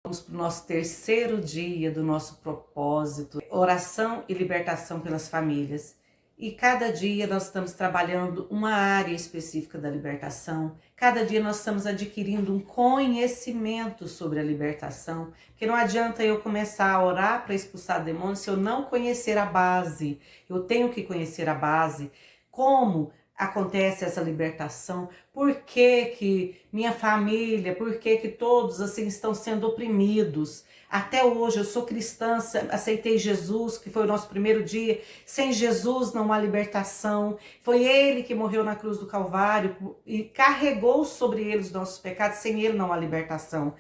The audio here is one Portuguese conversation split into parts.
Vamos para o nosso terceiro dia do nosso propósito, oração e libertação pelas famílias. E cada dia nós estamos trabalhando uma área específica da libertação. Cada dia nós estamos adquirindo um conhecimento sobre a libertação. Porque não adianta eu começar a orar para expulsar demônios se eu não conhecer a base. Eu tenho que conhecer a base. Como acontece essa libertação? Por que minha família, por que todos assim estão sendo oprimidos? Até hoje eu sou cristã, aceitei Jesus, que foi o nosso primeiro dia. Sem Jesus não há libertação. Foi Ele que morreu na cruz do Calvário e carregou sobre Ele os nossos pecados. Sem Ele não há libertação.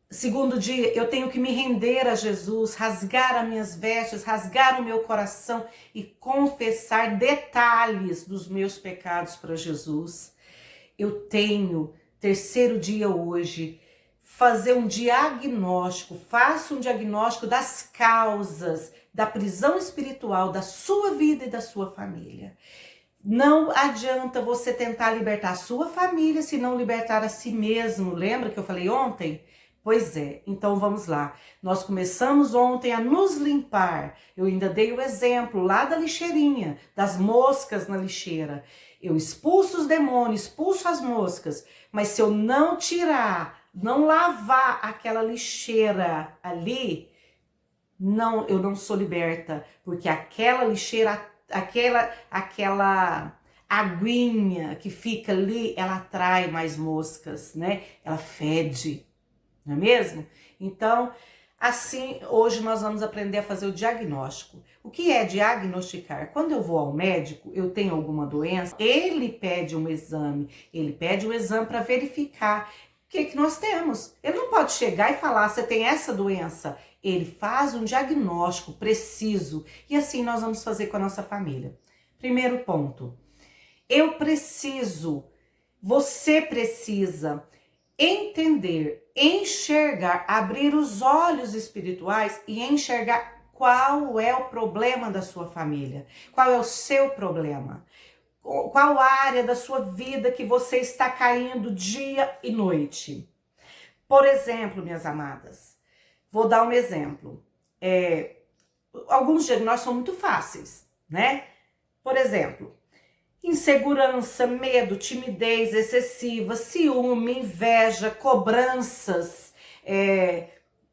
Segundo dia, eu tenho que me render a Jesus, rasgar as minhas vestes, rasgar o meu coração e confessar detalhes dos meus pecados para Jesus. Eu tenho, terceiro dia hoje, fazer um diagnóstico, faça um diagnóstico das causas da prisão espiritual da sua vida e da sua família. Não adianta você tentar libertar a sua família se não libertar a si mesmo. Lembra que eu falei ontem? Pois é, então vamos lá. Nós começamos ontem a nos limpar. Eu ainda dei o exemplo lá da lixeirinha, das moscas na lixeira. Eu expulso os demônios, expulso as moscas, mas se eu não tirar, não lavar aquela lixeira ali, não, eu não sou liberta, porque aquela lixeira, aquela aguinha que fica ali, ela atrai mais moscas, né? Ela fede. Não é mesmo? Então, assim, hoje nós vamos aprender a fazer o diagnóstico. O que é diagnosticar? Quando eu vou ao médico, eu tenho alguma doença, ele pede um exame para verificar o que nós temos. Ele não pode chegar e falar, você tem essa doença. Ele faz um diagnóstico preciso e assim nós vamos fazer com a nossa família. Primeiro ponto, você precisa entender, enxergar, abrir os olhos espirituais e enxergar qual é o problema da sua família, qual é o seu problema, qual área da sua vida que você está caindo dia e noite. Por exemplo, minhas amadas, vou dar um exemplo. Alguns diagnósticos são muito fáceis, né? Por exemplo, insegurança, medo, timidez excessiva, ciúme, inveja, cobranças,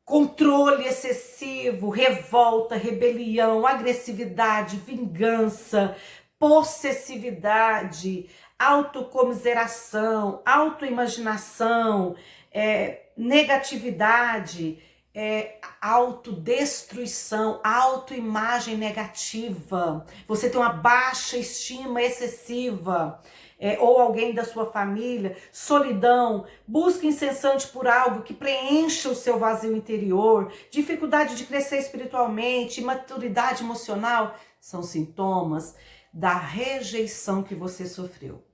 controle excessivo, revolta, rebelião, agressividade, vingança, possessividade, autocomiseração, autoimaginação, negatividade, autodestruição, autoimagem negativa, você tem uma baixa estima excessiva, ou alguém da sua família, solidão, busca incessante por algo que preencha o seu vazio interior, dificuldade de crescer espiritualmente, imaturidade emocional, são sintomas da rejeição que você sofreu.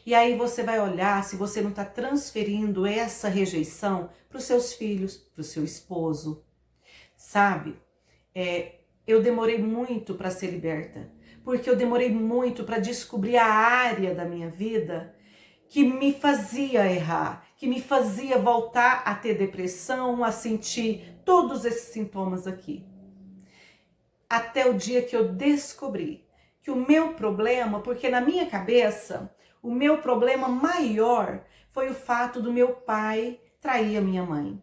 E aí você vai olhar se você não está transferindo essa rejeição para os seus filhos, para o seu esposo. Sabe, eu demorei muito para ser liberta, porque eu demorei muito para descobrir a área da minha vida que me fazia errar, que me fazia voltar a ter depressão, a sentir todos esses sintomas aqui. Até o dia que eu descobri que o meu problema, porque na minha cabeça, o meu problema maior foi o fato do meu pai trair a minha mãe.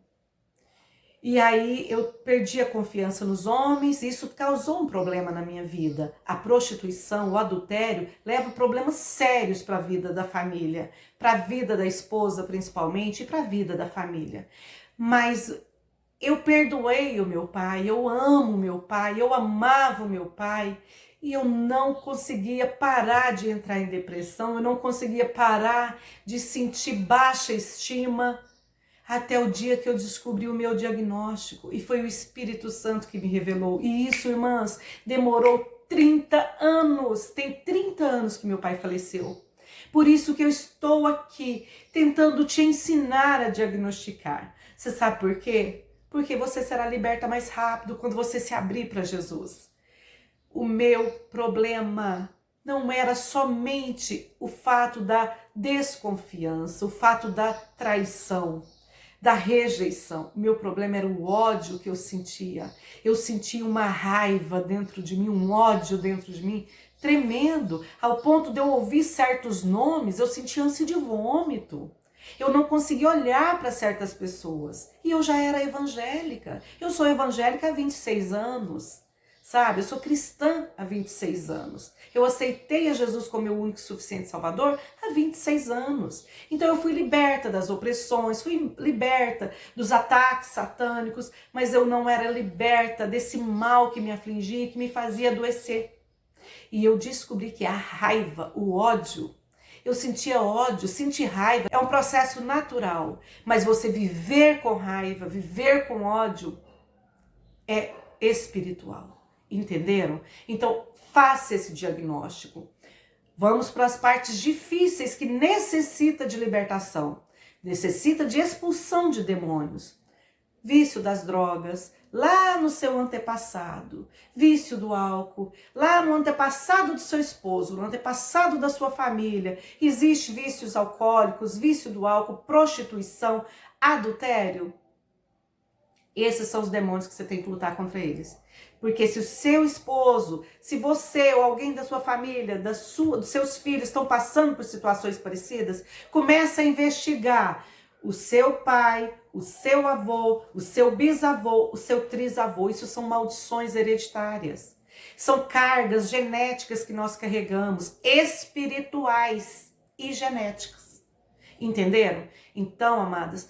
E aí eu perdi a confiança nos homens e isso causou um problema na minha vida. A prostituição, o adultério, leva problemas sérios para a vida da família, para a vida da esposa principalmente e para a vida da família. Mas eu perdoei o meu pai, eu amo o meu pai, eu amava o meu pai. E eu não conseguia parar de entrar em depressão, eu não conseguia parar de sentir baixa estima, até o dia que eu descobri o meu diagnóstico. E foi o Espírito Santo que me revelou. E isso, irmãs, demorou 30 anos. Tem 30 anos que meu pai faleceu. Por isso que eu estou aqui, tentando te ensinar a diagnosticar. Você sabe por quê? Porque você será liberta mais rápido quando você se abrir para Jesus. O meu problema não era somente o fato da desconfiança, o fato da traição, da rejeição. O meu problema era o ódio que eu sentia. Eu sentia uma raiva dentro de mim, um ódio dentro de mim tremendo, ao ponto de eu ouvir certos nomes, eu sentia ânsia de vômito. Eu não conseguia olhar para certas pessoas. E eu já era evangélica. Eu sou evangélica há 26 anos. Sabe, eu sou cristã há 26 anos. Eu aceitei a Jesus como meu único e suficiente Salvador há 26 anos. Então eu fui liberta das opressões, fui liberta dos ataques satânicos, mas eu não era liberta desse mal que me afligia, que me fazia adoecer. E eu descobri que a raiva, o ódio, eu sentia ódio, sentir raiva é um processo natural, mas você viver com raiva, viver com ódio é espiritual. Entenderam? Então, faça esse diagnóstico. Vamos para as partes difíceis que necessita de libertação. Necessita de expulsão de demônios. Vício das drogas, lá no seu antepassado. Vício do álcool, lá no antepassado do seu esposo, no antepassado da sua família. Existem vícios alcoólicos, vício do álcool, prostituição, adultério. Esses são os demônios que você tem que lutar contra eles. Porque se o seu esposo, se você ou alguém da sua família, dos seus filhos estão passando por situações parecidas, começa a investigar o seu pai, o seu avô, o seu bisavô, o seu trisavô. Isso são maldições hereditárias. São cargas genéticas que nós carregamos, espirituais e genéticas. Entenderam? Então, amadas,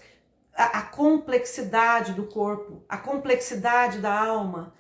a complexidade do corpo, a complexidade da alma,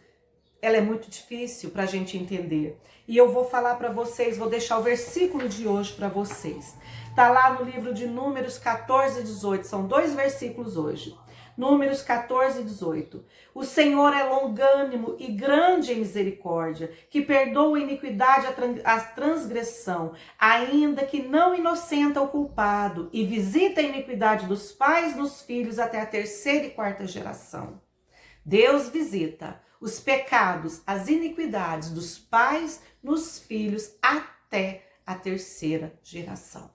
ela é muito difícil para a gente entender. E eu vou falar para vocês, vou deixar o versículo de hoje para vocês. Está lá no livro de Números 14 e 18, são 2 versículos hoje. Números 14 e 18. O Senhor é longânimo e grande em misericórdia, que perdoa a iniquidade e a transgressão, ainda que não inocenta o culpado, e visita a iniquidade dos pais nos filhos até a 3ª e 4ª geração. Deus visita os pecados, as iniquidades dos pais nos filhos até a 3ª geração.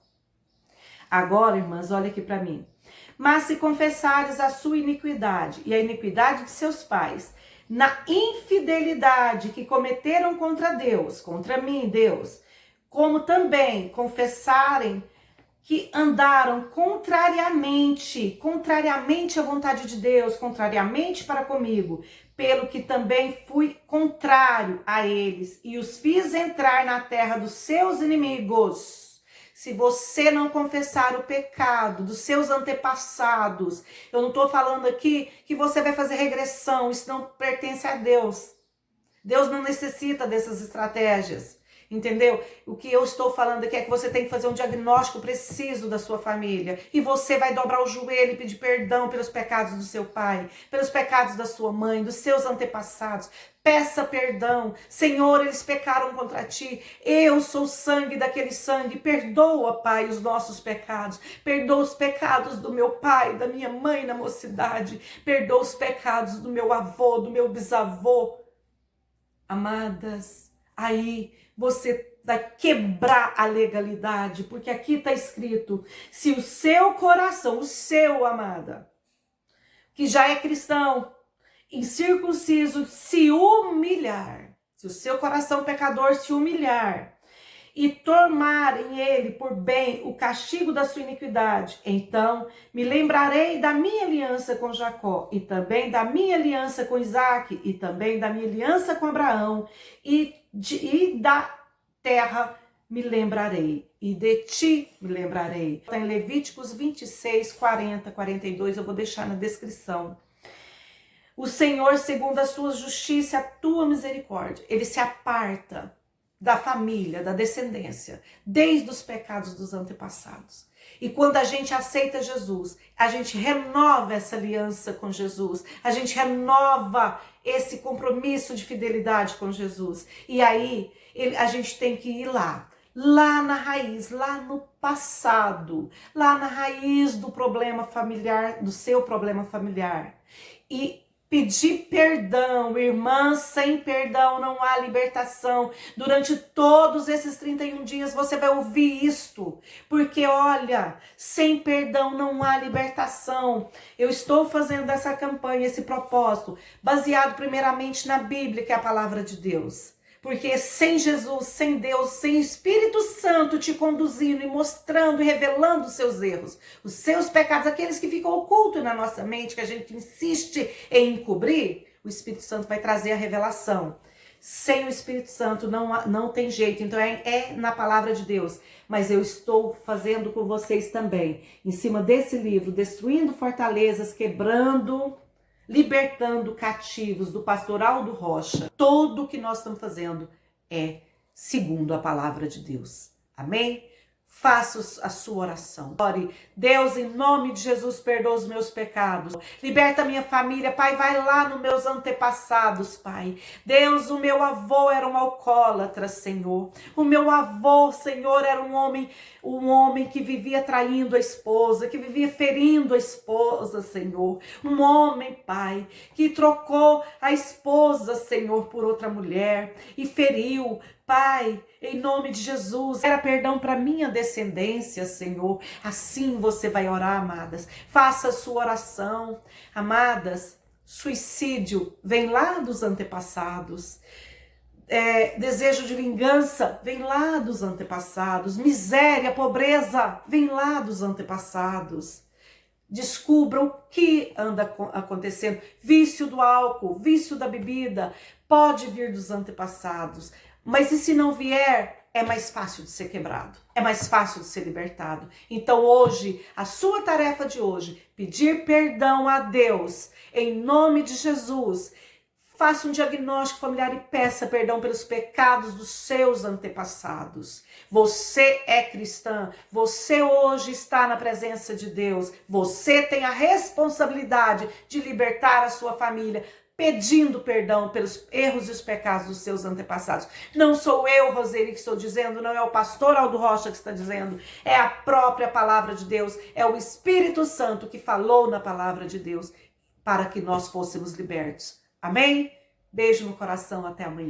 Agora, irmãs, olha aqui para mim. Mas se confessares a sua iniquidade e a iniquidade de seus pais, na infidelidade que cometeram contra Deus, contra mim, Deus, como também confessarem que andaram contrariamente à vontade de Deus, contrariamente para comigo, pelo que também fui contrário a eles e os fiz entrar na terra dos seus inimigos. Se você não confessar o pecado dos seus antepassados, eu não estou falando aqui que você vai fazer regressão, isso não pertence a Deus. Deus não necessita dessas estratégias. Entendeu? O que eu estou falando aqui é que você tem que fazer um diagnóstico preciso da sua família. E você vai dobrar o joelho e pedir perdão pelos pecados do seu pai, pelos pecados da sua mãe, dos seus antepassados. Peça perdão. Senhor, eles pecaram contra ti. Eu sou o sangue daquele sangue. Perdoa, Pai, os nossos pecados. Perdoa os pecados do meu pai, da minha mãe na mocidade. Perdoa os pecados do meu avô, do meu bisavô. Amadas, aí você vai quebrar a legalidade, porque aqui está escrito, se o seu coração, o seu, amada, que já é cristão, incircunciso, se humilhar, se o seu coração pecador se humilhar, e tomar em ele por bem o castigo da sua iniquidade, então me lembrarei da minha aliança com Jacó, e também da minha aliança com Isaque, e também da minha aliança com Abraão, e da terra me lembrarei, e de ti me lembrarei. Está em Levíticos 26, 40, 42, eu vou deixar na descrição. O Senhor, segundo a sua justiça e a tua misericórdia, ele se aparta da família, da descendência, desde os pecados dos antepassados. E quando a gente aceita Jesus, a gente renova essa aliança com Jesus, a gente renova esse compromisso de fidelidade com Jesus. E aí a gente tem que ir lá na raiz, lá no passado, lá na raiz do problema familiar, do seu problema familiar. E Pedir perdão, irmãs, sem perdão não há libertação. Durante todos esses 31 dias você vai ouvir isto, porque olha, sem perdão não há libertação. Eu estou fazendo essa campanha, esse propósito, baseado primeiramente na Bíblia, que é a palavra de Deus. Porque sem Jesus, sem Deus, sem o Espírito Santo te conduzindo e mostrando e revelando os seus erros, os seus pecados, aqueles que ficam ocultos na nossa mente, que a gente insiste em encobrir, o Espírito Santo vai trazer a revelação. Sem o Espírito Santo não tem jeito, então é na palavra de Deus. Mas eu estou fazendo com vocês também, em cima desse livro, Destruindo Fortalezas, Quebrando, Libertando Cativos, do pastor Aldo Rocha. Tudo que nós estamos fazendo é segundo a palavra de Deus. Amém? Faça a sua oração. Ore, Deus, em nome de Jesus, perdoa os meus pecados. Liberta a minha família, Pai, vai lá nos meus antepassados, Pai. Deus, o meu avô era um alcoólatra, Senhor. O meu avô, Senhor, era um homem que vivia traindo a esposa, que vivia ferindo a esposa, Senhor. Um homem, Pai, que trocou a esposa, Senhor, por outra mulher e feriu. Pai, em nome de Jesus, era perdão para minha descendência, Senhor. Assim você vai orar, amadas. Faça a sua oração. Amadas, suicídio vem lá dos antepassados. Desejo de vingança vem lá dos antepassados. Miséria, pobreza vem lá dos antepassados. Descubra o que anda acontecendo. Vício do álcool, vício da bebida, pode vir dos antepassados. Mas e se não vier, é mais fácil de ser quebrado, é mais fácil de ser libertado. Então hoje, a sua tarefa de hoje, pedir perdão a Deus, em nome de Jesus. Faça um diagnóstico familiar e peça perdão pelos pecados dos seus antepassados. Você é cristã, você hoje está na presença de Deus, você tem a responsabilidade de libertar a sua família, pedindo perdão pelos erros e os pecados dos seus antepassados. Não sou eu, Roseli, que estou dizendo, não é o pastor Aldo Rocha que está dizendo, é a própria palavra de Deus, é o Espírito Santo que falou na palavra de Deus para que nós fôssemos libertos. Amém? Beijo no coração, até amanhã.